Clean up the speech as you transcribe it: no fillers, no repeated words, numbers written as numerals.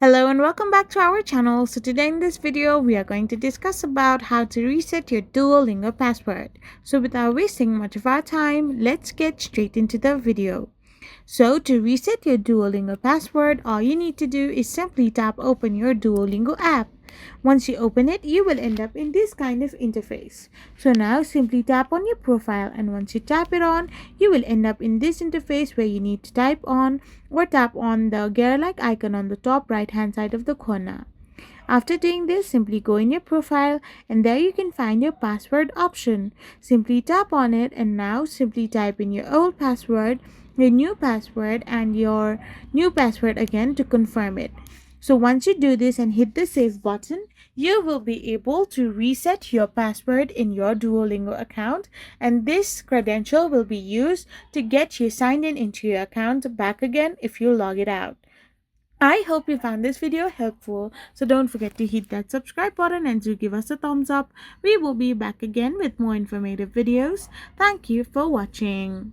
Hello and welcome back to our channel. So today in this video we are going to discuss about how to reset your Duolingo password. So without wasting much of our time, let's get straight into the video. So to reset your Duolingo password, all you need to do is simply tap open your Duolingo app. Once you open it, you will end up in this kind of interface. So now simply tap on your profile, and once you tap it on, you will end up in this interface where you need to type on or tap on the gear-like icon on the top right hand side of the corner. After doing this, simply go in your profile and there you can find your password option. Simply tap on it and now simply type in your old password, your new password and your new password again to confirm it. So once you do this and hit the save button, you will be able to reset your password in your Duolingo account, and this credential will be used to get you signed in into your account back again if you log it out. I hope you found this video helpful, so don't forget to hit that subscribe button and do give us a thumbs up. We will be back again with more informative videos. Thank you for watching.